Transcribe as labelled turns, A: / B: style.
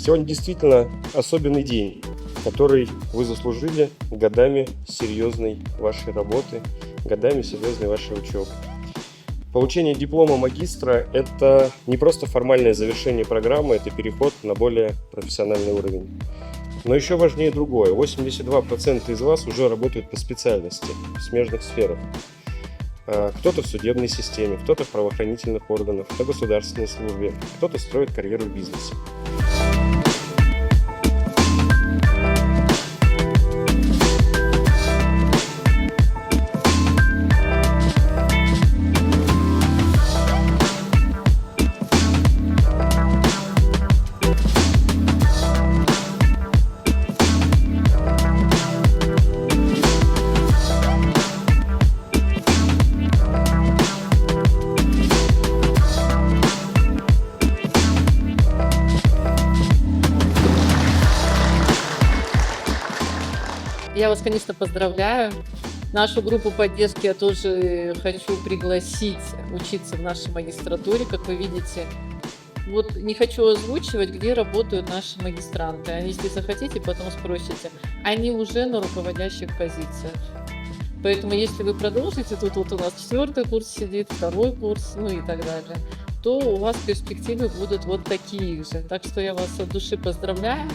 A: Сегодня действительно особенный день, который вы заслужили годами серьезной вашей работы, годами серьезной вашей учебы. Получение диплома магистра – это не просто формальное завершение программы, это переход на более профессиональный уровень. Но еще важнее другое. 82% из вас уже работают по специальности в смежных сферах. Кто-то в судебной системе, кто-то в правоохранительных органах, на государственной службе, кто-то строит карьеру в бизнесе.
B: Я вас, конечно, поздравляю. Нашу группу поддержки я тоже хочу пригласить учиться в нашей магистратуре. Как вы видите, вот не хочу озвучивать, где работают наши магистранты. Если захотите, потом спросите. Они уже на руководящих позициях. Поэтому если вы продолжите, тут вот у нас 4-й курс сидит, 2-й курс, ну и так далее, то у вас перспективы будут вот такие же. Так что я вас от души поздравляю.